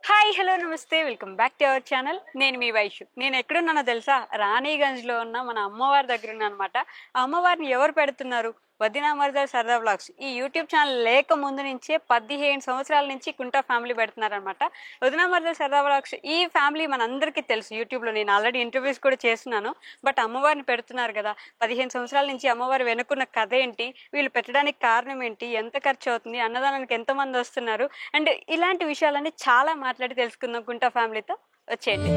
Hi hello నమస్తే welcome back to our channel. నేను మీ వైషు. నేను ఎక్కడున్నానో తెలుసా? రాణిగంజ్లో ఉన్న మన అమ్మవారి దగ్గర ఉన్నా అనమాట. ఆ అమ్మవారిని ఎవరు పెడుతున్నారు? వదినా మరదలు సరదా వ్లాగ్స్ ఈ యూట్యూబ్ ఛానల్ లేక ముందు నుంచే 15 సంవత్సరాల నుంచి కుంటా ఫ్యామిలీ పెడుతున్నారనమాట. వదినా మరదలు సరదా వ్లాగ్స్ ఈ ఫ్యామిలీ మనందరికీ తెలుసు. యూట్యూబ్లో నేను ఆల్రెడీ ఇంటర్వ్యూస్ కూడా చేస్తున్నాను. బట్ అమ్మవారిని పెడుతున్నారు కదా, 15 సంవత్సరాల నుంచి అమ్మవారు వెనుకున్న కథ ఏంటి, వీళ్ళు పెట్టడానికి కారణం ఏంటి, ఎంత ఖర్చు అవుతుంది, అన్నదానానికి ఎంతమంది వస్తున్నారు, అండ్ ఇలాంటి విషయాలన్నీ చాలా మాట్లాడి తెలుసుకుందాం కుంటా ఫ్యామిలీతో. వచ్చేయండి.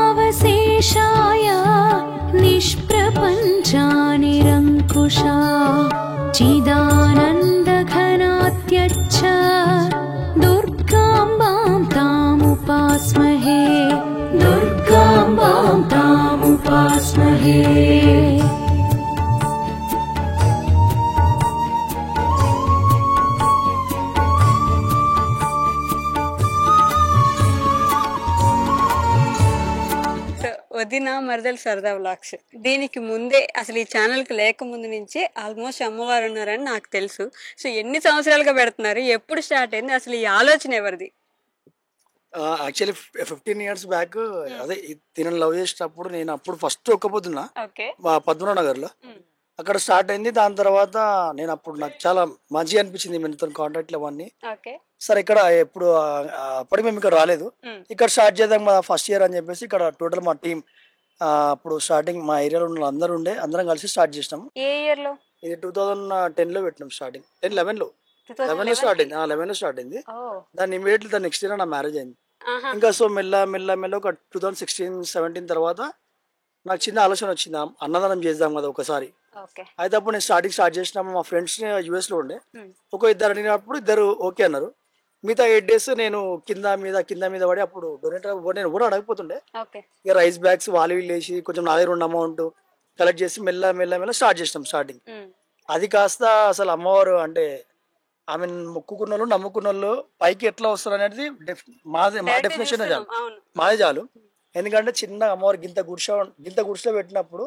జ్ఞానమాత్రావశేషాయ నిష్ప్రపంచానిరంకుశా చిదానందఘనాత్యచ్చ దుర్గాంబాం తాముపాస్మహే దుర్గాంబాం తాముపాస్మహే. వదినా మరదలు సరదా వ్లాగ్స్ దీనికి ముందే అసలు ఈ ఛానల్కి లేక ముందు నుంచే ఆల్మోస్ట్ అమ్మవారు ఉన్నారని నాకు తెలుసు. సో ఎన్ని సంవత్సరాలుగా పెడుతున్నారు, ఎప్పుడు స్టార్ట్ అయింది, అసలు ఈ ఆలోచన ఎవరిది? యాక్చువల్లీ 15 years బ్యాక్ అదే తినని లవ్ చేసేటప్పుడు నేను అప్పుడు ఫస్ట్ ఒక్క పొద్దున్న పద్మనాభ నగర్లో అక్కడ స్టార్ట్ అయింది. దాని తర్వాత నేను అప్పుడు నాకు చాలా మంచిగా అనిపించింది మీతో కాంటాక్ట్లు అవన్నీ. సరే ఇక్కడ ఎప్పుడు అప్పటికి మేము ఇక్కడ రాలేదు, ఇక్కడ స్టార్ట్ చేద్దాం కదా ఫస్ట్ ఇయర్ అని చెప్పేసి ఇక్కడ టోటల్ మా టీం అప్పుడు స్టార్టింగ్ మా ఏరియాలో ఉన్న అందరూ ఉండే, అందరం కలిసి స్టార్ట్ చేసినాం. ఏ ఇయర్ లో? ఇది 2010లో పెట్టినాం స్టార్టింగ్. 11లో స్టార్ట్ అయింది. 11లో స్టార్ట్ అయింది. దాన్ని ఇమీడియట్లీ దాని నెక్స్ట్ ఇయర్ నా మ్యారేజ్ అయింది. ఇంకా సో మెల్ల ఒక 2016-17 తర్వాత నాకు చిన్న ఆలోచన వచ్చింది, అన్నదానం చేద్దాం కదా ఒకసారి. అయితే అప్పుడు నేను స్టార్ట్ చేసిన మా ఫ్రెండ్స్ US లో ఉండే, ఒక ఇద్దరు అడిగినప్పుడు ఇద్దరు ఓకే అన్నారు. మిగతా 8 days నేను కింద మీద పడి అప్పుడు డొనేటర్ నేను కూడా అడగపోతుండే. ఇక రైస్ బ్యాగ్స్ వాళ్ళు వీళ్ళు వేసి కొంచెం నా దగ్గర ఉన్న అమౌంట్ కలెక్ట్ చేసి మెల్ల స్టార్ట్ చేసినాం స్టార్టింగ్. అది కాస్త అసలు అమ్మవారు అంటే ఆమె మొక్కుకున్న వాళ్ళు నమ్ముకున్న వాళ్ళు పైకి ఎట్లా వస్తారు అనేది మా డెఫినేషన్ చాలు, మాదే చాలు. ఎందుకంటే చిన్న అమ్మవారు గింత గుడిసెలో పెట్టినప్పుడు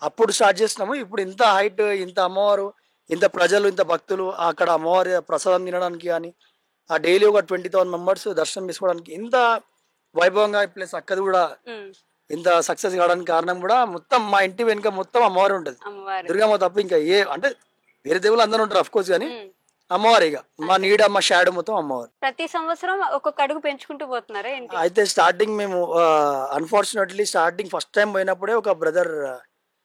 అప్పుడు స్టార్ట్ చేసినాము. ఇప్పుడు ఇంత హైట్, ఇంత అమ్మవారు, ఇంత ప్రజలు, ఇంత భక్తులు అక్కడ అమ్మవారి ప్రసాదం తినడానికి కానీ ఆ డైలీ ఒక 20,000 members దర్శనం తీసుకోవడానికి ఇంత వైభవంగా ప్లస్ అక్కది కూడా ఇంత సక్సెస్ కావడానికి కారణం కూడా మొత్తం మా ఇంటి వెనుక మొత్తం అమ్మవారు ఉంటుంది. దుర్గమ్మ తప్ప ఇంకా ఏ అంటే వేరే దేవుళ్ళు అందరూ ఉంటారు అఫ్ కోర్స్, కానీ అమ్మవారిగా మా నీడ మా షాడో మొత్తం అమ్మవారు. ప్రతి సంవత్సరం ఒక్కొక్క అడుగు పెంచుకుంటూ పోతున్నారా? అయితే స్టార్టింగ్ మేము అన్ఫార్చునేట్లీ స్టార్టింగ్ ఫస్ట్ టైం పోయినప్పుడే ఒక బ్రదర్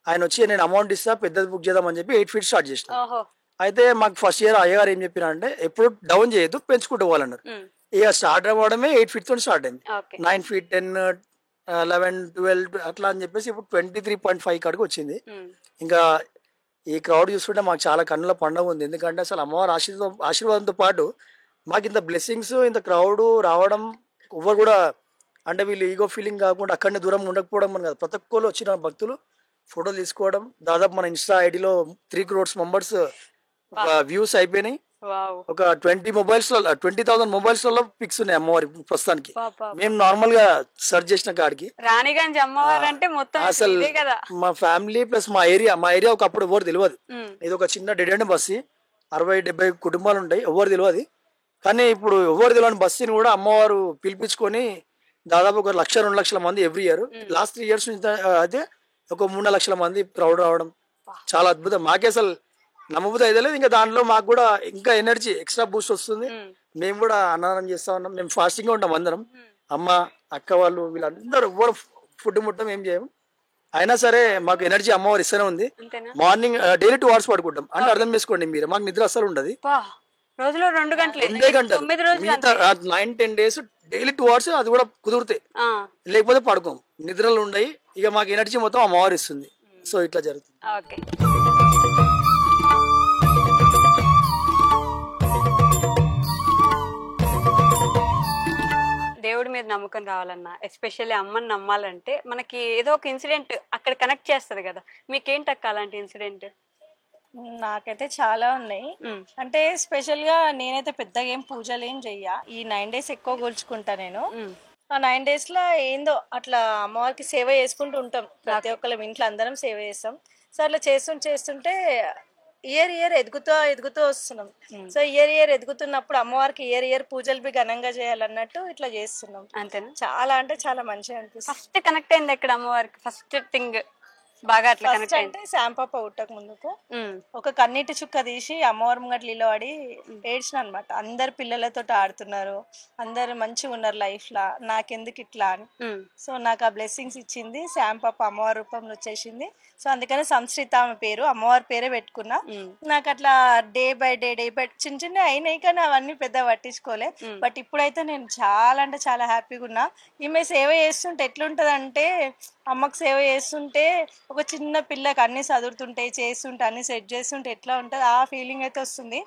ఆయన వచ్చి నేను అమౌంట్ ఇస్తా పెద్దది బుక్ చేద్దామని చెప్పి 8 feet స్టార్ట్ చేసిన. అయితే మాకు ఫస్ట్ ఇయర్ అయ్యగారు ఏం చెప్పినా అంటే ఎప్పుడు డౌన్ చేయొద్దు పెంచుకుంటూ పోవాలన్నారు. ఇక స్టార్ట్ అవ్వడమే 8 feet తో స్టార్ట్ అయింది. 9 feet 10 11 12 అట్లా అని చెప్పేసి ఇప్పుడు 23.5 కాడికి వచ్చింది. ఇంకా ఈ క్రౌడ్ చూస్తుంటే మాకు చాలా కన్నుల పండుగ ఉంది. ఎందుకంటే అసలు అమ్మవారి ఆశీర్వాదంతో పాటు మాకు ఇంత బ్లెస్సింగ్స్, ఇంత క్రౌడ్ రావడం ఎవరు కూడా అంటే వీళ్ళు ఈగో ఫీలింగ్ కాకుండా అక్కడనే దూరం ఉండకపోవడం అని కాదు. ప్రతి ఒక్కరు వచ్చిన భక్తులు ఫోటోలు తీసుకోవడం, దాదాపు మన ఇన్స్టా ఐడిలో 3 crores members వ్యూస్ అయిపోయినాయి. ఒక 20,000 mobilesలలో పిక్స్ ఉన్నాయి అమ్మవారి ప్రస్తుతానికి. మేము నార్మల్ గా సెర్చ్ చేసిన కాడికి రాణిగంజ్ అమ్మవారు అంటే మొత్తం అసలు మా ఫ్యామిలీ ప్లస్ మా ఏరియా ఒకప్పుడు ఎవరు తెలియదు. ఇది ఒక చిన్న డెడ్ ఎండ్ బస్సు, 60-70 కుటుంబాలు ఉంటాయి, ఎవరు తెలియదు. కానీ ఇప్పుడు ఎవరు తెలియని బస్సుని కూడా అమ్మవారు పిలిపించుకొని దాదాపు 1 లక్ష 2 లక్షల మంది ఎవ్రీ ఇయర్. లాస్ట్ 3 years నుంచి అయితే ఒక 3 లక్షల మంది క్రౌడ్ రావడం చాలా అద్భుతం. మాకే అసలు నమ్మబుద్ధి అయితే లేదు. ఇంకా దాంట్లో మాకు కూడా ఇంకా ఎనర్జీ ఎక్స్ట్రా బూస్ట్ వస్తుంది. మేము కూడా అన్నదానం చేస్తా ఉన్నాం. మేము ఫాస్టింగ్ ఉంటాం అందరం, అమ్మ అక్క వాళ్ళు వీళ్ళందరూ ఎవరు ఫుడ్ ముట్టం ఏం చేయము. అయినా సరే మాకు ఎనర్జీ అమ్మవారు ఇస్తూనే ఉంది. మార్నింగ్ డైలీ 2 hours పడుకుంటాం అంటే అర్థం చేసుకోండి మీరు, మాకు నిద్ర అసలు ఉండదు. రోజులో 2 గంటలు 9-10 days డైలీ 2 hours, అది కూడా కుదిరితే, లేకపోతే పడుకోం, నిద్రలు ఉండయి. ఇక మాకు ఎనర్జీ మొత్తం అమ్మవారు ఇస్తుంది. సో ఇట్లా జరుగుతుంది. దేవుడి మీద నమ్మకం రావాలన్నా, ఎస్పెషల్లీ అమ్మని నమ్మాలంటే మనకి ఏదో ఒక ఇన్సిడెంట్ అక్కడ కనెక్ట్ చేస్తుంది కదా. మీకేంటి అక్క అలాంటి ఇన్సిడెంట్? నాకైతే చాలా ఉన్నాయి. అంటే స్పెషల్ గా నేనైతే పెద్దగా ఏం పూజలు ఏం చెయ్య. ఈ 9 days ఎక్కువ కొలుచుకుంటా నేను. ఆ 9 days లో ఏందో అట్లా అమ్మవారికి సేవ చేసుకుంటూ ఉంటాం. ప్రతి ఒక్కళ్ళం ఇంట్లో అందరం సేవ చేస్తాం. సో అట్లా చేస్తుంటే ఇయర్ ఎదుగుతూ వస్తున్నాం. సో ఇయర్ ఎదుగుతున్నప్పుడు అమ్మవారికి ఇయర్ పూజలు బి ఘనంగా చేయాలన్నట్టు ఇట్లా చేస్తున్నాం. అంతేనా? చాలా అంటే చాలా మంచిగా అనిపిస్తుంది. ఫస్ట్ కనెక్ట్ అయింది ఎక్కడ అమ్మవారికి? ఫస్ట్ థింగ్ బాగా అట్లా ఫస్ట్ కనెక్ట్ అయింది. అంటే శాంపాప పుట్టక ముందుకు ఒక కన్నీటి చుక్క తీసి అమ్మవారి ముంగట నిలబడి ఏడ్చిన అనమాట. అందరు పిల్లలతో ఆడుతున్నారు, అందరు మంచిగా ఉన్నారు లైఫ్ లా, నాకెందుకు ఇట్లా అని. సో నాకు ఆ బ్లెస్సింగ్స్ ఇచ్చింది శాంపాప, అమ్మవారి రూపంలో వచ్చేసింది. సో అందుకని సంశ్రిత ఆమె పేరు, అమ్మవారి పేరే పెట్టుకున్నా. నాకు అట్లా డే బై డే చిన్న చిన్న అయినాయి కానీ అవన్నీ పెద్ద పట్టించుకోలే. బట్ ఇప్పుడైతే నేను చాలా అంటే చాలా హ్యాపీగా ఉన్నా. ఈమె సేవ చేస్తుంటే ఎట్లుంటది అంటే, అమ్మకు సేవ చేస్తుంటే ఒక చిన్న పిల్లకి అన్ని చదువుతుంటే చేస్తుంటే అన్ని సెట్ చేస్తుంటే ఎట్లా ఉంటది ఆ ఫీలింగ్ అయితే వస్తుంది.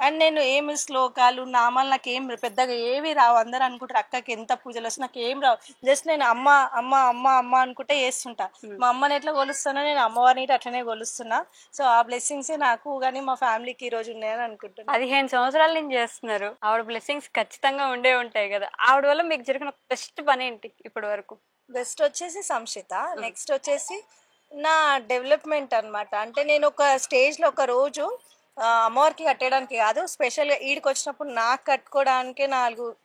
అండ్ నేను ఏమి శ్లోకాలు నామాలు నాకు ఏం పెద్దగా ఏవి రావు. అందరు అనుకుంటారు అక్కకి ఎంత పూజలు వస్తుంది, నాకు ఏం రావు. జస్ట్ నేను అమ్మ అమ్మ అమ్మ అమ్మ అనుకుంటే చేస్తుంటా. మా అమ్మని ఎట్లా కొలుస్తున్నా నేను అమ్మవారిని అట్లనే కొలుస్తున్నా. సో ఆ బ్లెస్సింగ్స్ నాకు కానీ మా ఫ్యామిలీకి ఈ రోజు ఉన్నాయని అనుకుంటున్నా. 15 సంవత్సరాల నుంచి చేస్తున్నారు, ఆవిడ బ్లెస్సింగ్స్ ఖచ్చితంగా ఉండే ఉంటాయి కదా. ఆవిడ వల్ల మీకు జరిగిన బెస్ట్ పని ఏంటి ఇప్పటి వరకు? బెస్ట్ వచ్చేసి సంక్షిత. నెక్స్ట్ వచ్చేసి నా డెవలప్మెంట్ అన్నమాట. అంటే నేను ఒక స్టేజ్ లో ఒక రోజు అమ్మవారికి కట్టడానికి కాదు, స్పెషల్గా ఈడికి వచ్చినప్పుడు నాకు కట్టుకోవడానికి 4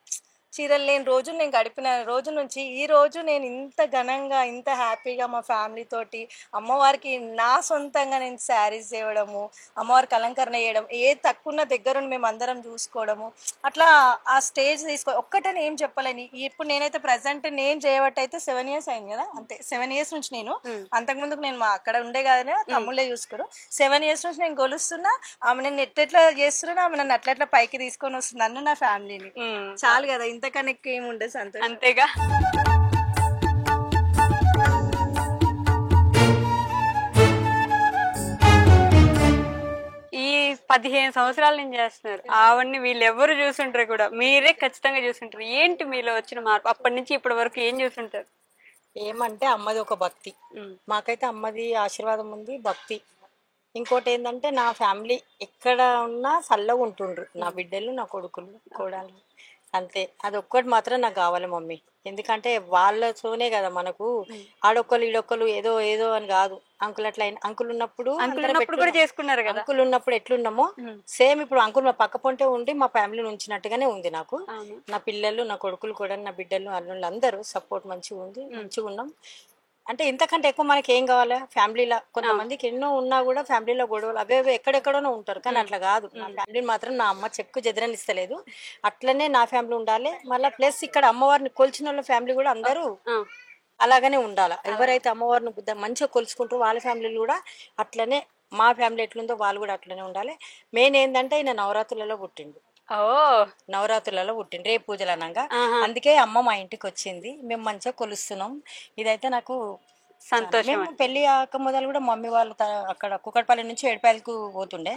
చీరలు లేని రోజులు నేను గడిపిన రోజు నుంచి ఈ రోజు నేను ఇంత ఘనంగా ఇంత హ్యాపీగా మా ఫ్యామిలీ తోటి అమ్మవారికి నా సొంతంగా నేను శారీస్ చేయడము, అమ్మవారికి అలంకరణ చేయడం, ఏ తక్కువ దగ్గరుండి మేము అందరం చూసుకోవడము, అట్లా ఆ స్టేజ్ ఒక్కటని ఏం చెప్పలేని. ఇప్పుడు నేనైతే ప్రజెంట్ నేను చేయబట్టి అయితే 7 years అయింది కదా, అంతే 7 years నుంచి నేను. అంతకుముందుకు నేను మా అక్కడ ఉండే కాదనే తమ్ముళ్ళే చూసుకోరు. 7 years నుంచి నేను కొలుస్తున్నా. ఆమె నేను ఎట్లా చేస్తున్నా, ఆమె నన్ను అట్లా పైకి తీసుకొని వస్తుంది, నన్ను నా ఫ్యామిలీని. చాలు కదా, ఇంతకన్నా ఎక్కువ ఏముండదు. సంతోషం అంతేగా. ఈ 15 సంవత్సరాల నుంచి చేస్తున్నారు, ఆవిడ్ని వీళ్ళు ఎవరు చూసుంటారు కూడా, మీరే ఖచ్చితంగా చూసుంటారు. ఏంటి మీలో వచ్చిన మార్పు అప్పటి నుంచి ఇప్పటి వరకు ఏం చూసుంటారు? ఏమంటే అమ్మది ఒక భక్తి, మాకైతే అమ్మది ఆశీర్వాదం ఉంది, భక్తి. ఇంకోటి ఏంటంటే నా ఫ్యామిలీ ఎక్కడ ఉన్నా చల్లగా ఉంటుండ్రు, నా బిడ్డలు నా కొడుకులు కోడలు, అంతే. అది ఒక్కటి మాత్రం నాకు కావాలి మమ్మీ. ఎందుకంటే వాళ్ళతోనే కదా మనకు ఆడొక్కరు ఈడొక్కరు ఏదో ఏదో అని కాదు. అంకుల్ అట్లా అంకుల్ ఉన్నప్పుడు కూడా చేసుకున్నారు కదా, అంకుల్ ఉన్నప్పుడు ఎట్లున్నామో సేమ్ ఇప్పుడు అంకుల్ మా పక్క పొంటే ఉండి మా ఫ్యామిలీని ఉంచినట్టుగానే ఉంది నాకు. నా పిల్లలు నా కొడుకులు కూడా నా బిడ్డలు అల్లుళ్ళు అందరూ సపోర్ట్ మంచిగా ఉంది, మంచిగా ఉన్నాం. అంటే ఇంతకంటే ఎక్కువ మనకి ఏం కావాలి ఫ్యామిలీలో? కొంతమందికి ఎన్నో ఉన్నా కూడా ఫ్యామిలీలో గొడవలు అవే ఎక్కడెక్కడోనో ఉంటారు, కానీ అట్లా కాదు. నా ఫ్యామిలీని మాత్రం నా అమ్మ చెక్కు చెదరనిస్తలేదు, అట్లనే నా ఫ్యామిలీ ఉండాలి. మళ్ళీ ప్లస్ ఇక్కడ అమ్మవారిని కొలిచిన వాళ్ళ ఫ్యామిలీ కూడా అందరూ అలాగనే ఉండాలి. ఎవరైతే అమ్మవారిని మంచిగా కొలుచుకుంటారో వాళ్ళ ఫ్యామిలీలు కూడా అట్లనే, మా ఫ్యామిలీ ఎట్లుందో వాళ్ళు కూడా అట్లనే ఉండాలి. మెయిన్ ఏంటంటే ఈయన నవరాత్రులలో పుట్టిండు, నవరాత్రులలో పుట్టిండు రేపు పూజలు అనగా. అందుకే అమ్మ మా ఇంటికి వచ్చింది, మేము మంచిగా కొలుస్తున్నాం. ఇదైతే నాకు సంతోషం. మేము పెళ్లి కాక మొదలు కూడా మమ్మీ వాళ్ళు అక్కడ కుక్కడపల్లి నుంచి ఏడుపాయలకు పోతుండే,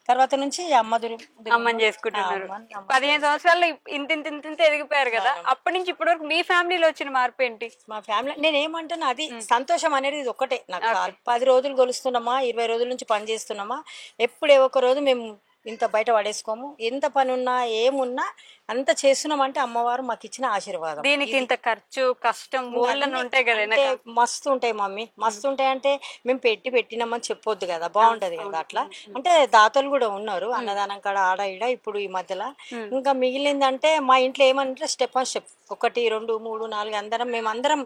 తర్వాత నుంచి అమ్మని చేసుకుంటున్నారు. 15 సంవత్సరాలు ఇంత ఎదిగిపోయారు కదా, అప్పటి నుంచి ఇప్పటి వరకు మీ ఫ్యామిలీలో వచ్చిన మార్పు ఏంటి? మా ఫ్యామిలీ నేను ఏమంటాను, అది సంతోషం అనేది ఇది ఒక్కటే నాకు. 10 రోజులు కొలుస్తున్నామా, 20 రోజుల నుంచి పని చేస్తున్నామా, ఎప్పుడే ఒక రోజు మేము ఇంత బయట పడేసుకోము. ఎంత పని ఉన్నా ఏమున్నా అంత చేస్తున్నామంటే అమ్మవారు మాకు ఇచ్చిన ఆశీర్వాదం. దీనికి ఇంత ఖర్చు కష్టం ఉంటాయి కదా, మస్తు ఉంటాయి మమ్మీ, మస్తు ఉంటాయి. అంటే మేము పెట్టినామని చెప్పొద్దు కదా, బాగుంటది కదా అట్లా. అంటే దాతలు కూడా ఉన్నారు అన్నదానం కాడ ఆడ ఈడ. ఇప్పుడు ఈ మధ్యలో ఇంకా మిగిలిందంటే మా ఇంట్లో ఏమంటే స్టెప్ ఆన్ స్టెప్ 1 2 3 4 అందరం మేమందరం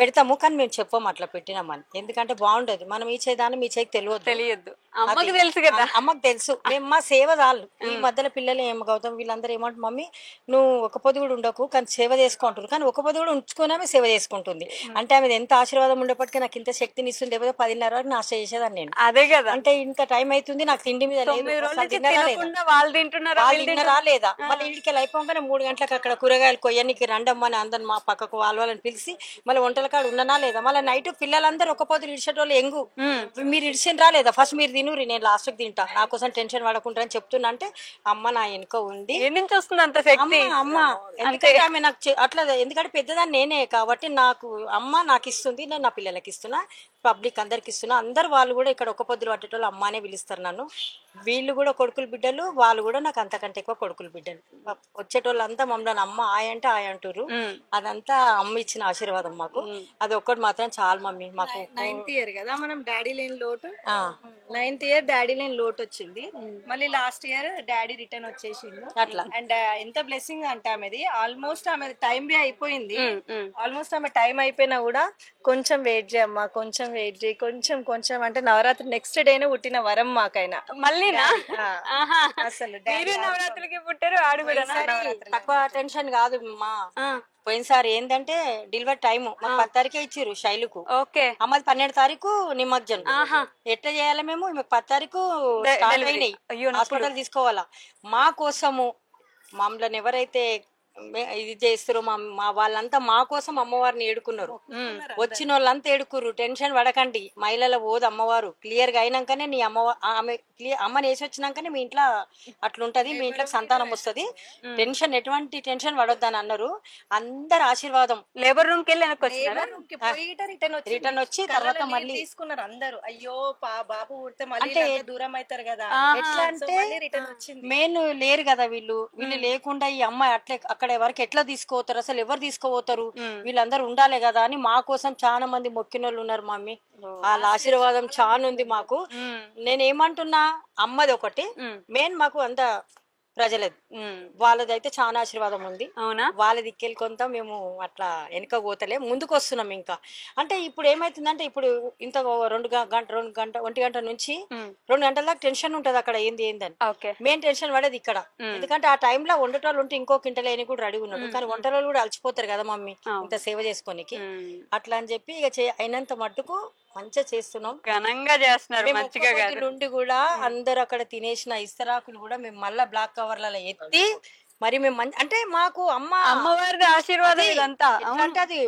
పెడతాము, కానీ మేము చెప్పాము అట్లా పెట్టినామని. ఎందుకంటే బాగుంటది, మనం ఈ చేదాన్ని మీ చేకి తెలియదు. అమ్మకి తెలుసు కదా, అమ్మకి తెలుసు. మేము మా సేవ చాలు. ఈ మధ్యలో పిల్లలు ఏం గౌతమ్ వీళ్ళందరూ ఏమంటారు, మమ్మీ నువ్వు ఒక పొద్దు కూడా ఉండకు కానీ సేవ చేసుకుంటారు, కానీ ఒక పొద్దు కూడా ఉంచుకునే సేవ చేసుకుంటుంది. అంటే ఆమె ఎంత ఆశీర్వాదం ఉండేప్పటికీ నాకు ఇంత శక్తిని ఇస్తుంది. లేకపోతే 10:30 వరకు నాశ చేసేదాన్ని నేను. అదే కదా, అంటే ఇంత టైం అవుతుంది నాకు తిండి మీద లేదు, వాళ్ళు తింటున్నారా లేదా. మళ్ళీ ఇంటికి అయిపోగానే 3 గంటలకు అక్కడ కూరగాయలు కొయ్యనికి రండమ్మని అందరు మా పక్కకు వాళ్ళని పిలిచి మళ్ళీ వంటల కాడ ఉండనా లేదా. మళ్ళీ నైట్ పిల్లలందరూ ఒక పొద్దు ఇడిచేటోళ్ళు ఎంగు, మీరు ఇడిచిన రాలేదా, ఫస్ట్ మీరు తినురి, నేను లాస్ట్ కి తింటా, నా కోసం టెన్షన్ పడకుండా అని చెప్తున్నా అంటే అమ్మ నా వెనుక ఉంది. ఏ నుంచి వస్తుంది అంత శక్తి? అమ్మ ఎందుకంటే ఆమె నాకు అట్లా, ఎందుకంటే పెద్దదాన్ని నేనే కాబట్టి నాకు అమ్మ నాకు ఇస్తుంది, నేను నా పిల్లలకి ఇస్తున్నా, పబ్లిక్ అందరికి ఇస్తున్నా. అందరు వాళ్ళు కూడా ఇక్కడ ఒక పొద్దులు పట్టేటోళ్ళు అమ్మానే పిలుస్తారు నన్ను. వీళ్ళు కూడా కొడుకులు బిడ్డలు, వాళ్ళు కూడా నాకు అంతకంటే ఎక్కువ కొడుకులు బిడ్డలు. వచ్చేటోళ్ళు అంతా మమ్మల్ని అమ్మ ఆయ అంటే ఆయ అంటారు. అదంతా అమ్మ ఇచ్చిన ఆశీర్వాదం మాకు. అది ఒక్కటి మాత్రం చాలు మమ్మీ మాకు. 9th ఇయర్ కదా మనం, డాడీ లేని లోటు. 9th ఇయర్ డాడీ లేని లోటు వచ్చింది. మళ్ళీ లాస్ట్ ఇయర్ డాడీ రిటర్న్ వచ్చేసిండు అట్లా. అండ్ ఎంత బ్లెస్సింగ్ అంటే ఆమెది ఆల్మోస్ట్ ఆమె టైం బి అయిపోయింది. ఆల్మోస్ట్ ఆమె టైం అయిపోయినా కూడా కొంచెం వెయిట్ చేయమ్మా, కొంచెం వెయిట్ చేయి, కొంచెం కొంచెం అంటే నవరాత్రి నెక్స్ట్ డేనే పుట్టిన వరం మాకైనా. మళ్ళీనా? అసలు మీరు నవరాత్రికి పుట్టారు, ఆడు కూడా తక్కువ టెన్షన్ కాదు మా. పోయినసారి ఏంటంటే డెలివరీ టైం మాకు 10 తారీఖే ఇచ్చిర్రు శైలుకు. ఓకే. అమ్మది 12 తారీఖు నిమజ్జనం. ఎట్లా చేయాలి మేము? 10 తారీఖు స్టార్ట్ అయినాయి, హాస్పిటల్ తీసుకోవాలా. మా కోసము మమ్మల్ని ఎవరైతే ఇది చేస్తారు మా వాళ్ళంతా మా కోసం అమ్మవారిని ఏడుకున్నారు. వచ్చిన వాళ్ళంతా ఏడుకుర్రు. టెన్షన్ పడకండి, మహిళల పోదు అమ్మవారు. క్లియర్ గా అయినాకనే నీ ఆమె అమ్మని వేసి వచ్చినాకనే మీ ఇంట్లో అట్లుంటది, మీ ఇంట్లోకి సంతానం వస్తుంది. టెన్షన్ ఎటువంటి టెన్షన్ పడొద్దని అన్నారు. అందరు ఆశీర్వాదం. లేబర్ రూమ్ కి వెళ్ళి రిటర్న్ వచ్చి తర్వాత మళ్ళీ తీసుకున్నారు అందరూ. అయ్యో బాబు పుడితే మళ్ళీ దూరం అవుతారు కదా. ఎట్లా అంటే మెయిన్ లేరు కదా వీళ్ళు లేకుండా ఈ అమ్మాయి అట్లే అక్కడ వరకు ఎట్లా తీసుకోపోతారు, అసలు ఎవరు తీసుకోపోతారు, వీళ్ళందరూ ఉండాలి కదా అని మా కోసం చాలా మంది మొక్కిన వాళ్ళు ఉన్నారు మమ్మీ. వాళ్ళ ఆశీర్వాదం చాలా ఉంది మాకు. నేనేమంటున్నా, అమ్మది ఒకటి మెయిన్, మాకు అంత ప్రజలది వాళ్ళదైతే చాలా ఆశీర్వాదం ఉంది. అవునా? వాళ్ళ దిక్కెళ్ళి కొంత మేము అట్లా వెనక పోతలే, ముందుకు వస్తున్నాం. ఇంకా అంటే ఇప్పుడు ఏమైతుందంటే, ఇప్పుడు ఇంత 1 గంట నుంచి 2 గంటల దాకా టెన్షన్ ఉంటది అక్కడ ఏందని. మెయిన్ టెన్షన్ పడేది ఇక్కడ. ఎందుకంటే ఆ టైంలో వంటటోళ్ళు ఉంటే ఇంకో కింటలేని కూడా రెడీ ఉన్నాడు, కానీ వంటలు కూడా అలసిపోతారు కదా మమ్మీ ఇంత సేవ చేసుకోనికి. అట్లా అని చెప్పి ఇక అయినంత మట్టుకు మంచిగా చేస్తున్నాం, ఘనంగా చేస్తున్నారు. మంచిగా నుండి కూడా అందరు అక్కడ తినేసిన ఇస్తరాకులు కూడా మేము మళ్ళా బ్లాక్ కవర్లలో ఎత్తి మరి మేము అంటే మాకు అమ్మవారి ఆశీర్వాదం ఇదంతా. అంటే అది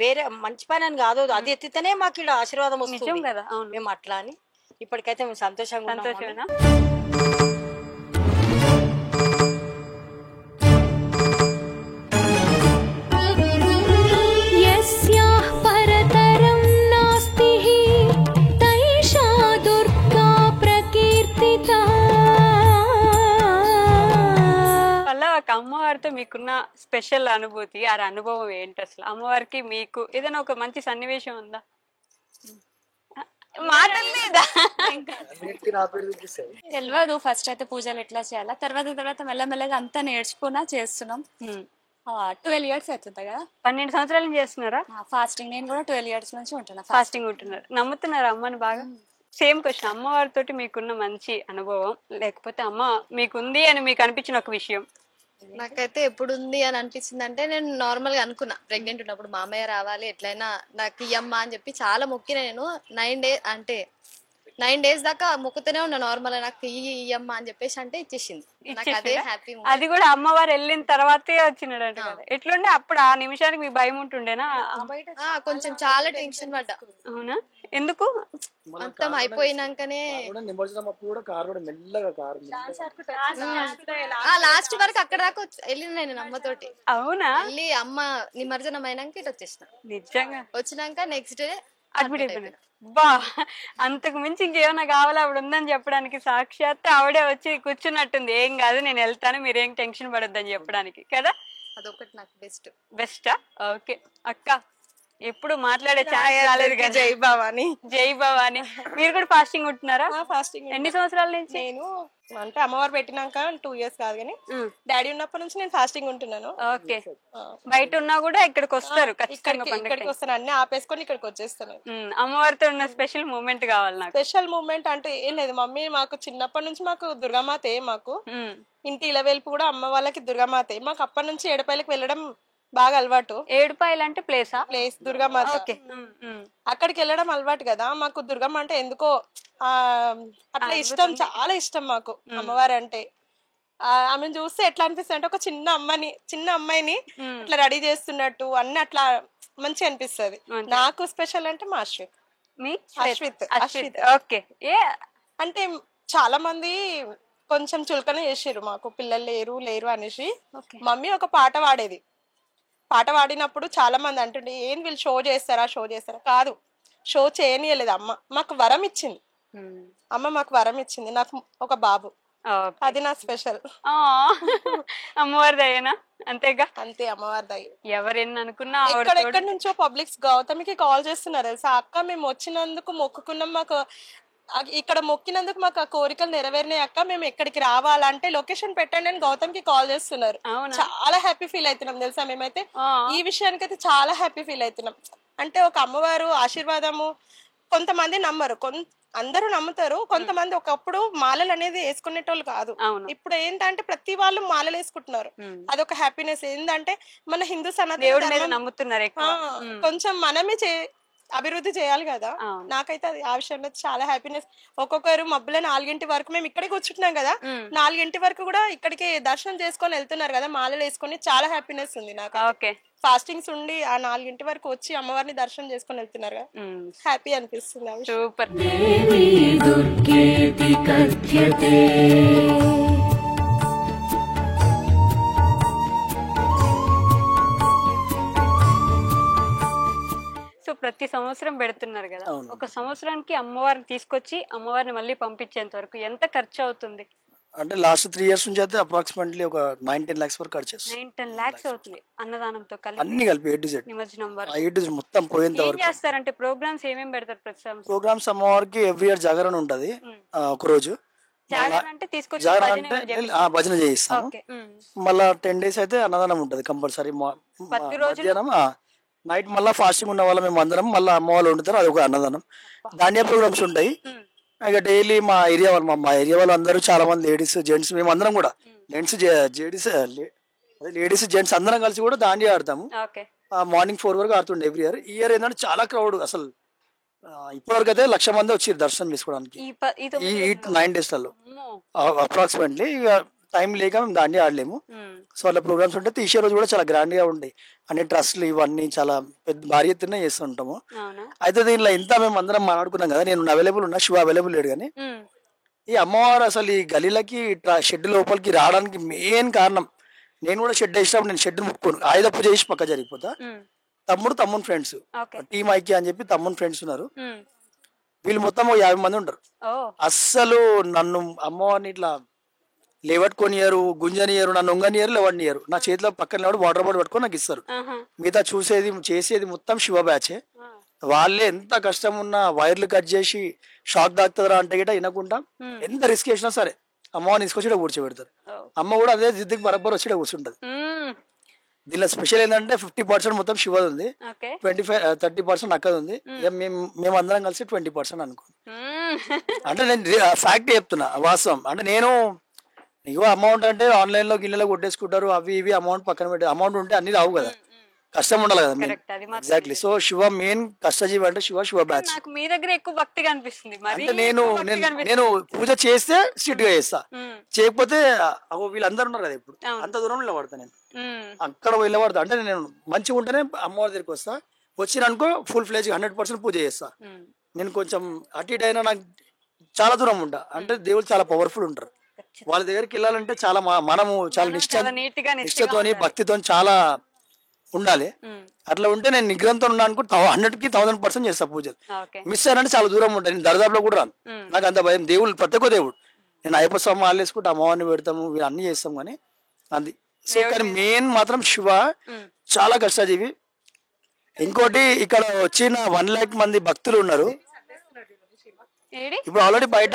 వేరే మంచి పని అని కాదు, అది ఎత్తితేనే మాకు ఇక్కడ ఆశీర్వాదం వస్తుంది కదా. మేము అట్లా అని ఇప్పటికైతే మేము సంతోషంగా సంతోషమేనా? यस्याः परतरं नास्ति तैषा दुर्गा प्रकीर्तिता. ఒక అమ్మవారితో మీకున్న స్పెషల్ అనుభూతి, ఆ అనుభవం ఏంటి అసలు? అమ్మవారికి మీకు ఏదైనా ఒక మంచి సన్నివేశం ఉందా? తెలియదు. ఫస్ట్ అయితే పూజలు ఎట్లా చేయాలా, తర్వాత మెల్లమెల్లగా అంతా నేర్చుకున్నా చేస్తున్నాం. 12 years అవుతుంది కదా. 12 సంవత్సరాల నుంచి చేస్తున్నారా ఫాస్టింగ్? నేను కూడా 12 years నుంచి ఉంటున్నా ఫాస్టింగ్ ఉంటున్నారు. నమ్ముతున్నారు అమ్మని బాగా? సేమ్ క్వశ్చన్, అమ్మవారితో మీకున్న మంచి అనుభవం, లేకపోతే అమ్మ మీకుంది అని మీకు అనిపించిన ఒక విషయం. నాకైతే ఎప్పుడు ఉంది అని అనిపించింది అంటే, నేను నార్మల్ గా అనుకున్నా ప్రెగ్నెంట్ ఉన్నప్పుడు మామయ్య రావాలి ఎట్లయినా నాకు ఇయ్యమ్మా అని చెప్పి చాలా మొక్కిన. నేను 9 days దాకా మొక్కుతూనే ఉన్నా నార్మల్, నాకు ఇయ్యమ్మా అని చెప్పేసి అంటే ఇచ్చేసింది. నాకు అదే హ్యాపీ. అది కూడా అమ్మవారు వెళ్ళిన తర్వాతే వచ్చినాడు అంటే కదా. ఎట్లుండే అప్పుడు ఆ నిమిషానికి మీ భయం ఉంటుండేనా? కొంచెం చాలా టెన్షన్ పడ్డా. అవునా? ఎందుకు? మొత్తం అయిపోయినాకనే లాస్ట్ వరకు అక్కడ దాకా వెళ్ళిన నేను అమ్మతోటి. అవునా? వెళ్ళి అమ్మ నిమజ్జనం అయినాక ఇటు వచ్చేసిన. నిజంగా వచ్చినాక నెక్స్ట్ డే అడ్మిట్ అయిపోయినా. బా, అంతకు మించి ఇంకేమైనా కావాలా ఆవిడ ఉందని చెప్పడానికి? సాక్షాత్ ఆవిడే వచ్చి కూర్చున్నట్టుంది. ఏం కాదు నేను వెళ్తాను, మీరేం టెన్షన్ పడొద్దని చెప్పడానికి కదా. అదొకటి నాకు బెస్టా? ఓకే అక్క, ఎప్పుడు మాట్లాడే ఛాన్స్ రాలేదు కదా. జై భవాని. జై భవాని. మీరు కూడా ఫాస్టింగ్ ఉంటున్నారా? ఫాస్టింగ్ ఎన్ని సంవత్సరాల నుంచి? నేను అంటే అమ్మవారు పెట్టినాక 2 years కాదు, కానీ డాడీ ఉన్నప్పటి నుంచి నేను ఫాస్టింగ్ ఉంటున్నాను. ఓకే. బయట ఉన్నా కూడా ఇక్కడికి వస్తారు ఖచ్చితంగా? ఇక్కడికి వస్తాను, అన్ని ఆపేసుకొని ఇక్కడికి వచ్చేస్తాను. అమ్మవారితో ఉన్న స్పెషల్ మూమెంట్ కావాలి నాకు. స్పెషల్ మూమెంట్ అంటే ఏం లేదు మమ్మీ, మాకు చిన్నప్పటి నుంచి మాకు దుర్గామాతే, మాకు ఇంటి ఇలవేల్పు కూడా అమ్మ వాళ్ళకి దుర్గామాతే. మాకు అప్పటి నుంచి ఏడుపాయలకు వెళ్ళడం బాగా అలవాటు. ఏడుపాయలు అంటే ప్లేస్ దుర్గమ్మ. అక్కడికి వెళ్ళడం అలవాటు కదా మాకు. దుర్గమ్మ అంటే ఎందుకో అట్లా ఇష్టం, చాలా ఇష్టం మాకు అమ్మవారు అంటే. ఆమెను చూస్తే ఎట్లా అనిపిస్తుంది అంటే, ఒక చిన్న అమ్మాయిని అట్లా రెడీ చేస్తున్నట్టు అన్ని అట్లా మంచిగా అనిపిస్తుంది. నాకు స్పెషల్ అంటే మా అశ్విత్. ఓకే. ఏ అంటే చాలా మంది కొంచెం చులకన చేసారు, మాకు పిల్లలు లేరు లేరు అనేసి. మమ్మీ ఒక పాట పాడేది, పాట పాడినప్పుడు చాలా మంది అంటుండే ఏం వీళ్ళు షో చేస్తారా కాదు, షో చేయనియలేదు. అమ్మ మాకు వరం ఇచ్చింది, అమ్మ మాకు వరం ఇచ్చింది, నాకు ఒక బాబు, అది నా స్పెషల్. అమ్మవారి దయనా? అంతేగా, అంతే అమ్మవారి దయ. ఎవరైనా అనుకున్నా ఎక్కడెక్కడి నుంచో పబ్లిక్స్ గౌతమికి కాల్ చేస్తున్నారు తెలుసా, అక్క మేము వచ్చినందుకు మొక్కుకున్నాం, మాకు ఇక్కడ మొక్కినందుకు మాకు ఆ కోరికలు నెరవేరినాయి అక్క, మేము ఎక్కడికి రావాలంటే లొకేషన్ పెట్టండి అని గౌతమ్కి కాల్ చేస్తున్నారు. చాలా హ్యాపీ ఫీల్ అవుతున్నాం తెలుసా మేమైతే. ఈ విషయానికైతే చాలా హ్యాపీ ఫీల్ అవుతున్నాం. అంటే ఒక అమ్మవారు ఆశీర్వాదము. కొంతమంది నమ్మరు, అందరూ నమ్ముతారు. కొంతమంది ఒకప్పుడు మాలలు అనేది వేసుకునేటోళ్ళు కాదు, ఇప్పుడు ఏంటంటే ప్రతి వాళ్ళు మాలలు వేసుకుంటున్నారు. అదొక హ్యాపీనెస్. ఏంటంటే మన హిందూ సనాతన నమ్ముతున్నారు, కొంచెం మనమే అభివృద్ధి చేయాలి కదా. నాకైతే అది ఆ విషయంలో చాలా హ్యాపీనెస్. ఒక్కొక్కరు మబ్బుల 4 వరకు మేము ఇక్కడికి కూర్చుంటున్నాం కదా, 4 వరకు కూడా ఇక్కడికి దర్శనం చేసుకొని వెళ్తున్నారు కదా మాలలు వేసుకొని. చాలా హ్యాపీనెస్ ఉంది నాకు. ఫాస్టింగ్స్ ఉండి ఆ 4 వరకు వచ్చి అమ్మవారిని దర్శనం చేసుకొని వెళ్తున్నారు కదా, హ్యాపీ అనిపిస్తుంది. సూపర్. ప్రతి సంవత్సరం పెడుతున్నారు కదా, ఒక సంవత్సరానికి అమ్మవారిని తీసుకొచ్చి అమ్మవారిని మళ్ళీ పంపించేంత వరకు ఎంత ఖర్చు అవుతుంది? అంటే లాస్ట్ 3 years నుంచి అయితే అప్రాక్సిమేట్లీ ఒక 9-10 lakhs వరకు ఖర్చు చేస్తాం. 9-10 lakhs అవుతుంది అన్నదానంతో కలిపి, అన్ని కలిపి A to Z నిమజ్జనం వరకు. A to Z మొత్తం పోయేంత వరకు. ఏం చేస్తారంటే ప్రోగ్రామ్స్ ఏమేమి పెడతారు ప్రతి సంవత్సరం? ప్రోగ్రామ్స్ అమ్మవారికి ఎవ్రీ ఇయర్ జాగరణ ఉంటది, ఒక రోజు జాగరణ అంటే తీసుకొచ్చి భజన చేయిస్తాం. మళ్ళా 10 days అయితే అన్నదానం ఉంటది కంపల్సరీ. మధ్యాహ్నం నైట్ మళ్ళీ ఫాస్టింగ్ ఉన్న వాళ్ళ మేము అందరం మళ్ళీ అమ్మ వాళ్ళు వండుతారు, అది ఒక అన్నదానం. దాండియా ప్రోగ్రామ్స్ ఉంటాయి. ఇక డైలీ మా ఏరియా వాళ్ళు అందరూ చాలా మంది లేడీస్ జెంట్స్ మేము అందరం కూడా లేడీస్ జెంట్స్ అందరం కలిసి కూడా దాండియా ఆడతాము. మార్నింగ్ 4 వరకు ఆడుతుండే ఎవ్రీ ఇయర్. ఈ ఇయర్ ఏంటంటే చాలా క్రౌడ్, అసలు ఇప్పటివరకు అయితే 1,00,000 మంది వచ్చి దర్శనం చేసుకోవడానికి ఈ 9 days అప్రాక్సిమేట్లీ. ఇక టైం లేక మేము దాండియా ఆడలేము. సో అలా ప్రోగ్రామ్స్ ఉంటే తీసే రోజు కూడా చాలా గ్రాండ్ గా ఉంటాయి. అన్ని ట్రస్ట్లు ఇవన్నీ చాలా పెద్ద భారీ ఎత్తున చేస్తుంటాము. అయితే దీనిలో ఇంత మేము అందరం మాట్లాడుకున్నాం కదా, నేను అవైలబుల్ ఉన్నా, శివ అవైలబుల్ లేడు. కానీ ఈ అమ్మవారు అసలు ఈ గలీలకి షెడ్ లోపలికి రావడానికి మెయిన్ కారణం, నేను కూడా షెడ్ వేసినప్పుడు నేను షెడ్ ముట్టుకోను, ఆయుధ పూజ చేసి పక్క జరిగిపోతా. తమ్ముడు ఫ్రెండ్స్ టీమ్ ఐక్య అని చెప్పి తమ్ముడు ఫ్రెండ్స్ ఉన్నారు, వీళ్ళు మొత్తం 50 మంది ఉంటారు. అస్సలు నన్ను అమ్మవారిని ఇట్లా లేవట్టుకొనియరు, గుంజనియరు, నన్ను ఉంగనియరు, లేవనియరు. నా చేతిలో పక్కన వాటర్ బాటిల్ పట్టుకొని నాకు ఇస్తారు. మిగతా చేసేది మొత్తం శివ బ్యాచే. వాళ్ళే ఎంత కష్టం ఉన్నా వైర్లు కట్ చేసి షాక్ తాకుతుందా అంటే గిట వినకుండా ఎంత రిస్క్ చేసినా సరే అమ్మవారిని తీసుకొచ్చి కూర్చోబెడతారు. అమ్మ కూడా అదే జిద్దుకి బరబ్బర్ వచ్చి కూర్చుంటది. దీనిలో స్పెషల్ ఏంటంటే 50% మొత్తం శివది ఉంది, 30% అక్కది ఉంది. మేము అందరం కలిసి 20% అనుకో. అంటే నేను ఫ్యాక్ట్ చెప్తున్నా, వాస్తవం. అంటే నేను ఇగో అమౌంట్ అంటే ఆన్లైన్ లో గిన్నెలో కొట్టేసుకుంటారు, అవి ఇవి అమౌంట్ పక్కన పెట్టి అమౌంట్ ఉంటే అన్ని రావు కదా, కష్టం ఉండాలి కదా. ఎగ్జాక్ట్లీ. సో శివ మెయిన్ కష్టజీవి అంటే శివ బ్యాచ్. నాకు మీ దగ్గర ఎక్కువ భక్తిగా అనిపిస్తుంది. అంటే నేను పూజ చేస్తే స్ట్రిక్ట్ గా చేస్తా, చేయకపోతే వీళ్ళందరూ ఉన్నారు కదా ఇప్పుడు అంత దూరం నిలబడతా, నేను అక్కడ నిలబడతా. అంటే నేను మంచిగా ఉంటేనే అమ్మవారి దగ్గరికి వస్తా, వచ్చిన అనుకో ఫుల్ ఫ్లెజ్ 100% పూజ చేస్తా. నేను కొంచెం అటు ఇటు అయినా నాకు చాలా దూరం ఉంటా. అంటే దేవుళ్ళు చాలా పవర్ఫుల్ ఉంటారు, వాళ్ళ దగ్గరికి వెళ్ళాలంటే చాలా మనము చాలా నిష్ఠతోని భక్తితో చాలా ఉండాలి. అట్లా ఉంటే నేను నిగ్రహంతో ఉన్నా అనుకో 100కి 1000% చేస్తా పూజలు. మిస్ అయ్యానంటే చాలా దూరం ఉంటాను, నేను దరిదాపులో కూడా రాను, నాకు అంత భయం. దేవుళ్ళు ప్రత్యేక దేవుడు, నేను అయ్యప్ప స్వామి ఆలేసుకుంటే అమ్మవారిని పెడతాము, అన్ని చేస్తాం కానీ అది. సో కానీ మెయిన్ మాత్రం శివ చాలా కష్టజీవి. ఇంకోటి ఇక్కడ వచ్చిన 1 lakh మంది భక్తులు ఉన్నారు. ఇప్పుడు ఆల్రెడీ బయట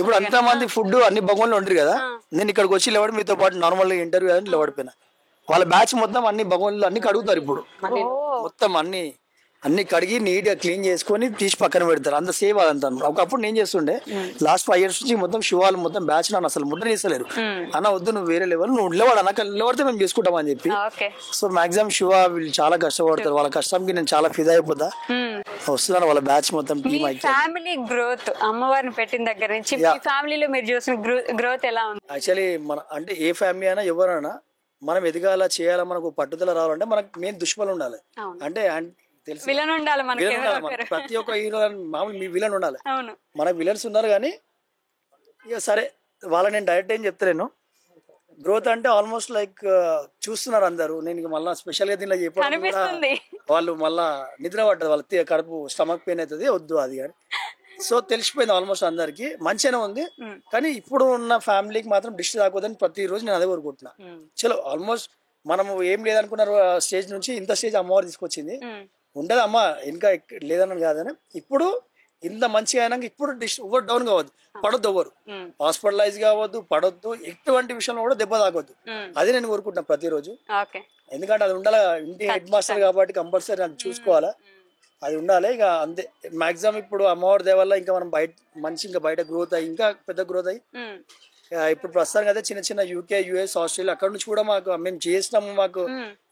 ఇప్పుడు అంత మంది ఫుడ్ అన్ని భగవాన్లు ఉండరు కదా, నేను ఇక్కడికి వచ్చి లేవాడు మీతో పాటు నార్మల్ ఇంటర్వ్యూ అని లేవడిపోయినా. వాళ్ళ బ్యాచ్ మొత్తం అన్ని భగవాన్లు అన్ని కడుగుతారు. ఇప్పుడు మొత్తం అన్ని కడిగి నీట్ గా క్లీన్ చేసుకొని తీసి పక్కన పెడతారు. అంత సేవ్ అదంతా. ఒకప్పుడు నేను చేస్తుండే, లాస్ట్ 5 years నుంచి మొత్తం శివాలు మొత్తం బ్యాచ్ నన్ను అసలు ముద్ర తీసలేరు. అన్న వద్దు నువ్వు వేరే లెవెల్, నువ్వు లేవాడు అన్న నిలబడితే మేము చేసుకుంటాం అని చెప్పి. సో మాక్సిమం శివ వీళ్ళు చాలా కష్టపడతారు, వాళ్ళ కష్టంకి నేను చాలా ఫిదా అయిపోతా. వస్తున్నారు వాళ్ళ బ్యాచ్ మొత్తం టీమ్. ఫ్యామిలీ గ్రోత్ అమ్మవారిని పెట్టిన దగ్గర నుంచి ఫ్యామిలీలో మీరు చూసిన గ్రోత్ ఎలా ఉంది? యాక్చువల్లీ మన అంటే ఏ ఫ్యామిలీ అయినా ఎవరైనా మనం ఎదగాల చేయాలా, మనకు పట్టుదల రావాలంటే మనకు మెయిన్ దుష్మలు ఉండాలి. అంటే తెలుసు విలన్ ఉండాలి మనకి విలన్ ఎవరో ఉండాలి ఒకరు. మనకి. ప్రతి ఒక్క హీరో మామూలు మీ విలన్ ఉండాలి. అవును. మనకు విలన్స్ ఉన్నారు కానీ ఇక సరే వాళ్ళని నేను డైరెక్ట్ ఏం చెప్తలేను. గ్రోత్ అంటే ఆల్మోస్ట్ లైక్ చూస్తున్నారు అందరూ. నేను ఇక మళ్ళీ స్పెషల్గా దీనిలో చెప్పడం కూడా కనిపిస్తుంది. వాళ్ళు మళ్ళా నిద్ర పట్టదు, వాళ్ళ కడుపు స్టమక్ పెయిన్ అవుతుంది, వద్దు అది కానీ. సో తెలిసిపోయింది ఆల్మోస్ట్ అందరికి మంచిగానే ఉంది. కానీ ఇప్పుడు ఉన్న ఫ్యామిలీకి మాత్రం డిష్ తాగొద్దని ప్రతిరోజు నేను అదే కోరుకుంటున్నా. చలో ఆల్మోస్ట్ మనం ఏం లేదనుకున్నారు స్టేజ్ నుంచి ఇంత స్టేజ్ అమ్మవారు తీసుకొచ్చింది. ఉండదు అమ్మ ఇంకా లేదన్న కాదని. ఇప్పుడు ఇంత మంచిగా అయినాక ఇప్పుడు డిష్ ఓవర్ డౌన్ కావద్దు, పడొద్దు, ఎవరు హాస్పిటలైజ్ కావద్దు, పడొద్దు, ఎటువంటి విషయంలో కూడా దెబ్బ తాగొద్దు. అది నేను కోరుకుంటున్నా ప్రతిరోజు. ఎందుకంటే అది ఉండాలి, ఇంటి హెడ్ మాస్టర్ కాబట్టి కంపల్సరీ అది చూసుకోవాలా, అది ఉండాలి. ఇక అంతే మాక్సిమం ఇప్పుడు అమ్మవారి దేవల్ల ఇంకా మనం ఇంకా బయట గ్రోత్ అయ్యి ఇంకా పెద్ద గ్రోత్ అయ్యి ఇప్పుడు ప్రస్తుతానికి అయితే చిన్న చిన్న యూకే, యుఎస్, ఆస్ట్రేలియా అక్కడ నుంచి కూడా మేము చేసినాము. మాకు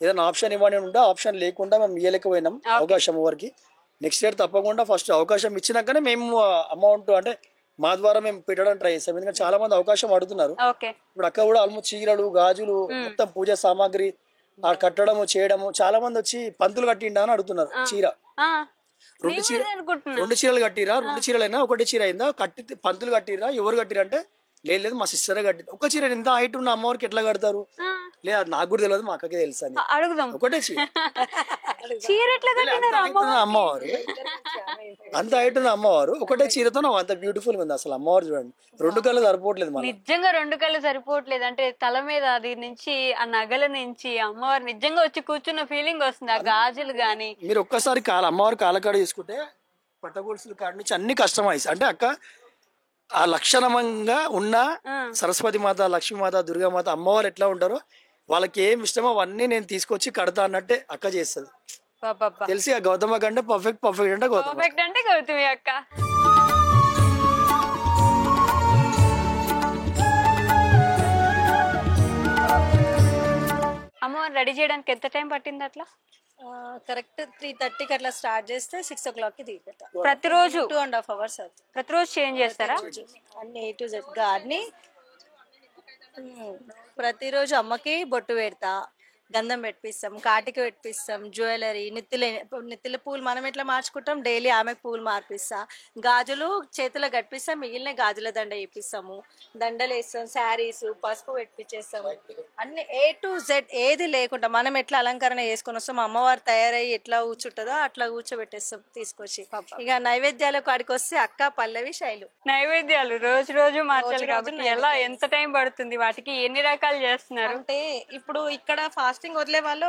ఏదైనా ఆప్షన్ ఇవ్వని ఉంటే ఆప్షన్ లేకుండా మేము ఇవ్వలేకపోయినాం అవకాశం ఎవరికి. నెక్స్ట్ ఇయర్ తప్పకుండా ఫస్ట్ అవకాశం ఇచ్చినాకనే మేము అమౌంట్ అంటే మా ద్వారా మేము పెట్టడానికి ట్రై చేస్తాం. ఎందుకంటే చాలా మంది అవకాశం అడుగుతున్నారు. ఇప్పుడు అక్కడ కూడా ఆల్మోస్ట్ చీరలు, గాజులు, మొత్తం పూజా సామాగ్రి కట్టడము చేయడము. చాలా మంది వచ్చి పంతులు కట్టిండా అని అడుగుతున్నారు. చీర రెండు చీరలు కట్టిరా, 2 చీరలైనా ఒకటి చీర అయిందా, కట్టి పంతులు కట్టిరా, ఎవరు కట్టిరా అంటే లేదు మా సిస్టర్ కట్టి. ఒక చీర ఇంత హైట్ ఉన్న అమ్మవారికి ఎట్లా కడతారు? లేదు నాకు కూడా తెలియదు, మా అక్కకే తెలుసు అని. ఒకటే చీర అమ్మవారు అంత హైట్ ఉన్న అమ్మవారు ఒకటే చీరతో అంత బ్యూటిఫుల్ ఉంది. అసలు అమ్మవారు చూడండి, 2 కళ్ళు సరిపోవట్లేదు, నిజంగా 2 కళ్ళు సరిపోవట్లేదు. అంటే తల మీద అది నుంచి ఆ నగల నుంచి అమ్మవారు నిజంగా వచ్చి కూర్చున్న ఫీలింగ్ వస్తుంది. ఆ గాజులు గాని మీరు ఒక్కసారి అమ్మవారు కాలకాడ తీసుకుంటే పట్టగొలుసులు కాడ నుంచి అన్ని కస్టమైజ్. అంటే అక్క ఆ లక్షణంగా ఉన్న సరస్వతి మాత, లక్ష్మీమాత, దుర్గామాత అమ్మవారు ఎట్లా ఉంటారో వాళ్ళకి ఏం ఇష్టమో అవన్నీ నేను తీసుకొచ్చి కడతా అన్నట్టే అక్క చేస్తుంది. తెలిసి ఆ గౌతమ కంటే పర్ఫెక్ట్ అంటే గౌతమి అక్క. అమ్మవారు రెడీ చేయడానికి ఎంత టైం పట్టింది? అట్లా కరెక్ట్ 3:30కి అట్లా స్టార్ట్ చేస్తే 6 o'clockకి దిగుతాం. ప్రతిరోజు 2.5 hours అవుతుంది. ప్రతిరోజు చేంజ్ చేస్తారా? అన్ని A to Z గా అన్ని. ప్రతిరోజు అమ్మకి బొట్టు పెడతా, గంధం పెట్టిస్తాం, కాటికి పెట్టిస్తాం, జ్యువెలరీ, నెత్తిల పూలు మనం ఎట్లా మార్చుకుంటాం డైలీ ఆమెకు పూలు మార్పిస్తా, గాజులు చేతులు కట్టిస్తాం, మిగిలిన గాజుల దండ వేపిస్తాము, దండలు వేస్తాం, శారీస్, పసుపు పెట్టించేస్తాము. అన్ని A to Z ఏది లేకుండా మనం ఎట్లా అలంకరణ చేసుకొని వస్తాం, అమ్మవారు తయారయ్యి ఎట్లా కూర్చుంటుందో అట్లా కూర్చోబెట్టేస్తాం తీసుకొచ్చి. ఇక నైవేద్యాలకు కాడికి వస్తే అక్క, పల్లవి, శైలు. నైవేద్యాలు రోజు మార్చాలి కాబట్టి ఎలా ఎంత టైం పడుతుంది? వాటికి ఎన్ని రకాలు చేస్తున్నారు? అంటే ఇప్పుడు ఇక్కడ ఫాస్టింగ్ వదిలే వాళ్ళు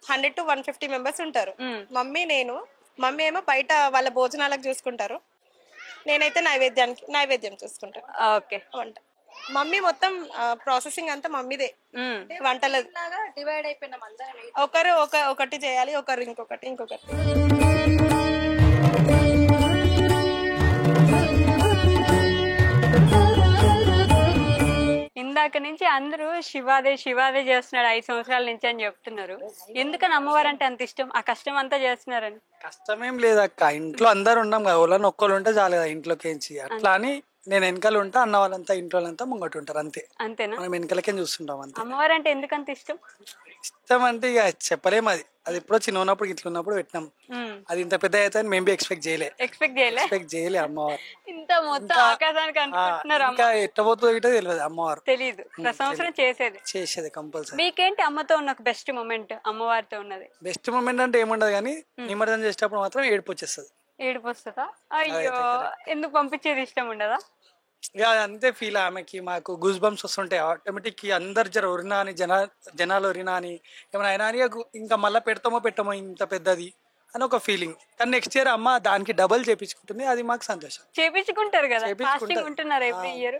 100 to 150 మెంబర్స్ ఉంటారు. మమ్మీ ఏమో బయట వాళ్ళ భోజనాలకు చూసుకుంటారు, నేనైతే నైవేద్యం చూసుకుంటాను. ఓకే. వంట మమ్మీ మొత్తం ప్రాసెసింగ్ అంతా మమ్మీదే. వంటల డివైడ్ అయిపోయినాం అందరం. ఒకరు ఒకటి చేయాలి, ఒకరు ఇంకొకటి. ఇందాక నుంచి అందరూ శివాదే చేస్తున్నాడు 5 సంవత్సరాల నుంచి అని చెప్తున్నారు. ఎందుకని అమ్మవారు అంటే అంత ఇష్టం? ఆ కష్టం అంతా చేస్తున్నారని? కష్టమేం లేదక్క, ఇంట్లో అందరు ఉన్నాం కదా, వాళ్ళని ఒక్కరు ఉంటే చాలు కదా ఇంట్లోకి. అట్లా అని నేను వెనకాల ఉంటా, అన్న వాళ్ళంతా ఇంట్లో వాళ్ళంతా ముంగట ఉంటారు, అంతేనా? మనం వెనకాలకే చూస్తుంటాం అంతే. అమ్మవారు అంటే ఎందుకంత ఇష్టం? ఇష్టం అంటే ఇక చెప్పలేము. అది ఎప్పుడో చిన్న ఉన్నప్పుడు ఇట్లా ఉన్నప్పుడు పెట్టినాం. అది ఇంత పెద్ద అయితే మేము ఎక్స్పెక్ట్ చేయలే అమ్మవారు. ఇంత మొత్తం ఆకాశానికి అనుకుంటున్నారు. ఇంకా ఎట్టబోతుందో ఇటో తెలియదు, అమ్మవారు తెలియదు. సంవత్సరం చేసేది కంపల్సరీ. మీకేంటి అమ్మతో ఉన్న బెస్ట్ మూమెంట్? అమ్మవారితో ఉన్నది బెస్ట్ మూమెంట్ అంటే ఏముండదు కానీ నిమజ్జనం చేసేటప్పుడు మాత్రం ఏడుపు వచ్చేస్తుంది. ఏడుపు వస్తుందా? అయ్యో, ఎందుకు పంపించేది ఇష్టం ఉండదా? ఇక అంతే ఫీల్. ఆమెకి మాకు గూస్ బంప్స్ వస్తుంటాయి ఆటోమేటిక్. అందరు ఒరినా అని జనాలు ఒరినా అని ఏమైనా అయినా అని ఇంకా మళ్ళీ పెట్టమో ఇంత పెద్దది అని ఒక ఫీలింగ్. కానీ నెక్స్ట్ ఇయర్ అమ్మ దానికి డబల్ చేపించుకుంటుంది, అది మాకు సంతోషం. చేపించుకుంటారు కదా, ఫాస్టింగ్ ఉంటున్నారు ఎవ్రీ ఇయర్.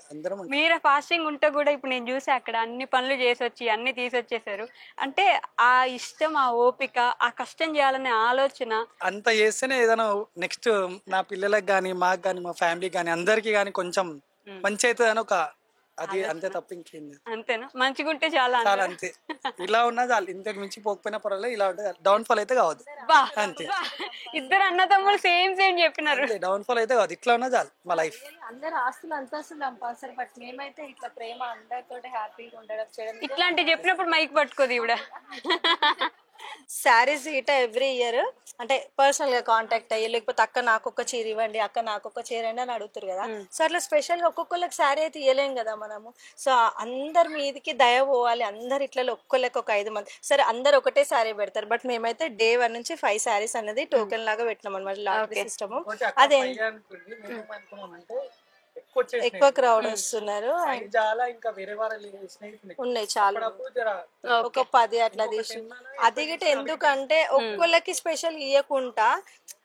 మీరు ఫాస్టింగ్ ఉంటే కూడా ఇప్పుడు నేను చూసి అక్కడ అన్ని పనులు చేసి వచ్చి అన్ని తీసొచ్చేసారు. అంటే ఆ ఇష్టం, ఆ ఓపిక, ఆ కష్టం చేయాలనే ఆలోచన అంత చేస్తేనే ఏదైనా నెక్స్ట్ నా పిల్లలకు కానీ, మాకు కానీ, మా ఫ్యామిలీకి కానీ, అందరికి కానీ కొంచెం మంచి అవుతుంది అని ఒక అది అంతే తప్ప ఇంకేంది. అంతేనా? మంచిగా ఉంటే చాలా అంతే. ఇలా ఉన్నా చాలు, ఇంతకు మించి పోకపోయినా పర్వాలేదు. ఇలా ఉంటే డౌన్ ఫాల్ అయితే కావద్దు అంతే. ఇద్దరు అన్నదమ్ములు సేమ్ చెప్పినారు. డౌన్ ఫాల్ అయితే కాదు, ఇట్లా ఉన్నా చాలు మా లైఫ్. అందరు ఆస్తులు అంతస్తులు కంపల్సరీ, బట్ మేమైతే ఇట్లా ప్రేమ అందరితో హ్యాపీగా ఉండడం చేయడం. ఇట్లాంటి చెప్పినప్పుడు మైక్ పట్టుకోదు ఇవిడ. శారీస్ ఇట ఎవ్రీ ఇయర్ అంటే పర్సనల్ గా కాంటాక్ట్ అయ్యి, లేకపోతే అక్క నాకు ఒక చీర ఇవ్వండి, అక్క నాకు ఒక చీర అని అడుగుతారు కదా. సో అట్లా స్పెషల్ గా ఒక్కొక్కరికి శారీ అయితే ఇవ్వలేం కదా మనము. సో అందరి మీదకి దయ పోవాలి, అందరు ఇట్లా ఒక్కొక్కరికి ఒక 5 మంది, సరే అందరు ఒకటే శారీ పెడతారు, బట్ మేమైతే డే 1 నుంచి 5 శారీస్ అనేది టోకెన్ లాగా పెట్టినాం అనమాట. లాటరీ సిస్టమ్ అదే ఎక్కువ క్రౌడ్ వస్తున్నారు, ఉన్నాయి చాలా ఒక 10 అట్లా తీసి. అది గిట్ట ఎందుకంటే ఒక్కొక్కరికి స్పెషల్ ఇవ్వకుండా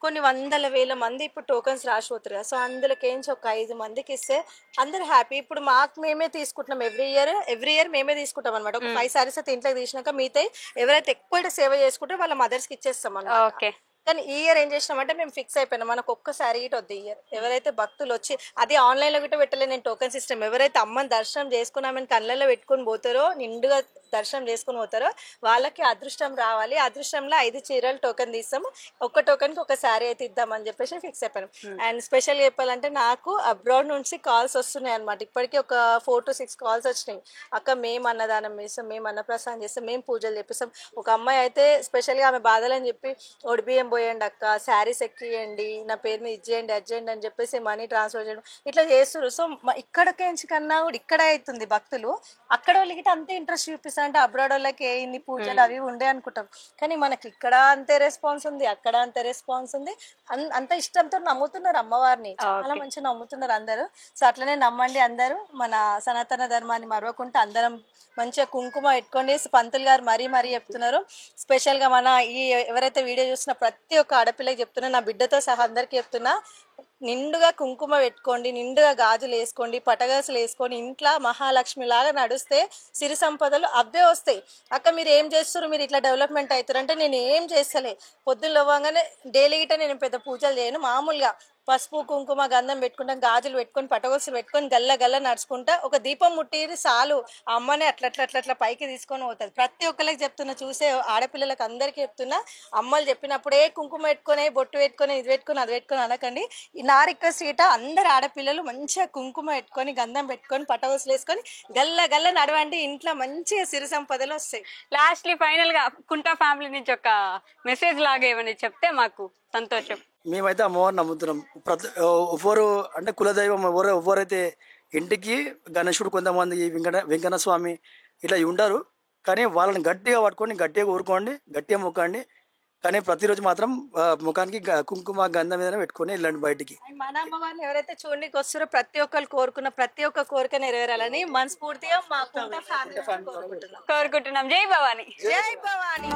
కొన్ని 100,000 మంది ఇప్పుడు టోకన్స్ రాసిపోతారు కదా. సో అందులోకేంచి ఒక 5 మందికి ఇస్తే అందరు హ్యాపీ. ఇప్పుడు మాకు మేమే తీసుకుంటున్నాం, ఎవ్రీ ఇయర్ మేమే తీసుకుంటాం అనమాట. ఒక 5 సారీస్ అయితే ఇంట్లోకి తీసినాక మిగతా ఎవరైతే ఎక్కువ సేవ చేసుకుంటే వాళ్ళ మదర్స్ కి ఇచ్చేస్తాం అన్నమాట. కానీ ఈ ఇయర్ ఏం చేసినామంటే మేము ఫిక్స్ అయిపోయినాం, మనకు ఒక్కసారి గిట్ వద్దు. ఇయర్ ఎవరైతే భక్తులు వచ్చి, అది ఆన్లైన్ లో గిట్ట పెట్టలే నేను టోకెన్ సిస్టమ్, ఎవరైతే అమ్మని దర్శనం చేసుకున్నామని కళ్ళల్లో పెట్టుకొని పోతారో, నిండుగా దర్శనం చేసుకుని పోతారో వాళ్ళకి అదృష్టం రావాలి. అదృష్టంలో 5 చీరలు టోకెన్ తీస్తాము, ఒక్క టోకెన్ కి ఒక శారీ అయితే ఇద్దామని చెప్పేసి ఫిక్స్ అయిపోయాం. అండ్ స్పెషల్ చెప్పాలంటే నాకు అబ్రాడ్ నుంచి కాల్స్ వస్తున్నాయి అనమాట. ఇప్పటికీ ఒక 4 to 6 కాల్స్ వచ్చినాయి. అక్క మేము అన్నదానం చేస్తాం, మేము అన్నప్రసాదం చేస్తాం, మేము పూజలు చేపిస్తాం. ఒక అమ్మాయి అయితే స్పెషల్ గా ఆమె బాధలని చెప్పి ఒడిబియ్యం పోయండి అక్క, శారీస్ ఎక్కియండి, నా పేరు మీద ఇచ్చేయండి అర్జెంట్ అని చెప్పేసి మనీ ట్రాన్స్ఫర్ చేయడం ఇట్లా చేస్తారు. సో ఇక్కడికి కన్నా కూడా ఇక్కడ అవుతుంది భక్తులు, అక్కడ వాళ్ళకి అంతే ఇంట్రెస్ట్ చూపిస్తారు. అంటే అబ్రాడ్ వాళ్ళకి ఇన్ని పూజలు అవి ఉండే అనుకుంటాం, కానీ మనకి ఇక్కడ అంతే రెస్పాన్స్ ఉంది, అక్కడ అంతే రెస్పాన్స్ ఉంది. అంత ఇష్టంతో నమ్ముతున్నారు అమ్మవారిని, చాలా మంచిగా నమ్ముతున్నారు అందరూ. సో అట్లనే నమ్మండి అందరూ, మన సనాతన ధర్మాన్ని మరవకుండా అందరం మంచిగా కుంకుమ పెట్టుకోండి. పంతులు గారు మరీ చెప్తున్నారు. స్పెషల్ గా మన ఈ ఎవరైతే వీడియో చూస్తున్న ప్రతి ఒక్క ఆడపిల్లకి చెప్తున్నా, నా బిడ్డతో సహా అందరికి చెప్తున్నా, నిండుగా కుంకుమ పెట్టుకోండి, నిండుగా గాజులు వేసుకోండి, పటగాసులు వేసుకొని ఇంట్లో మహాలక్ష్మి లాగా నడుస్తే సిరి సంపదలు అవే వస్తాయి. అక్క మీరు ఏం చేస్తారు, మీరు ఇట్లా డెవలప్మెంట్ అవుతారు అంటే నేను ఏం చేస్తలే, పొద్దున్న లేవగానే డైలీ గిట్ట నేను పెద్ద పూజలు చేయను, మామూలుగా పసుపు కుంకుమ గంధం పెట్టుకుంటాం, గాజులు పెట్టుకొని పటగొలుసులు పెట్టుకొని గల్ల నడుచుకుంటా ఒక దీపం ముట్టిది చాలు, ఆ అమ్మని అట్లా పైకి తీసుకొని పోతుంది. ప్రతి ఒక్కరికి చెప్తున్నా, చూసే ఆడపిల్లలకు అందరికీ చెప్తున్నా, అమ్మలు చెప్పినప్పుడే కుంకుమ పెట్టుకొని బొట్టు పెట్టుకొని ఇది పెట్టుకొని అది పెట్టుకొని అనకండి. నా రిక్వెస్ట్ సీట అందరు ఆడపిల్లలు మంచిగా కుంకుమ పెట్టుకొని గంధం పెట్టుకొని పటగొలుసులు వేసుకొని గల్ల నడవండి, ఇంట్లో మంచిగా సిరి సంపదలు వస్తాయి. లాస్ట్లీ ఫైనల్ గా కుంటా ఫ్యామిలీ నుంచి ఒక మెసేజ్ లాగా ఏమని చెప్తే మాకు సంతోషం. మేమైతే అమ్మవారిని నమ్ముతున్నాం. ఎవరు అంటే కులదైవం ఎవరైతే ఇంటికి గణేశుడు, కొంతమంది వెంకన్న స్వామి ఇట్లా ఉంటారు, కానీ వాళ్ళని గట్టిగా పట్టుకొని గట్టిగా ఊరుకోండి, గట్టిగా మొక్కండి. కానీ ప్రతిరోజు మాత్రం ముఖానికి కుంకుమ గంధం మీద పెట్టుకొని వెళ్ళండి బయటికి. మన అమ్మవారిని ఎవరైతే చూడడానికి వస్తారో ప్రతి ఒక్కరు కోరుకున్న ప్రతి ఒక్క కోరిక నెరవేరాలని మనస్ఫూర్తిగా మా కోరుకుంటున్నాం. జై భవాని. జై భవాని.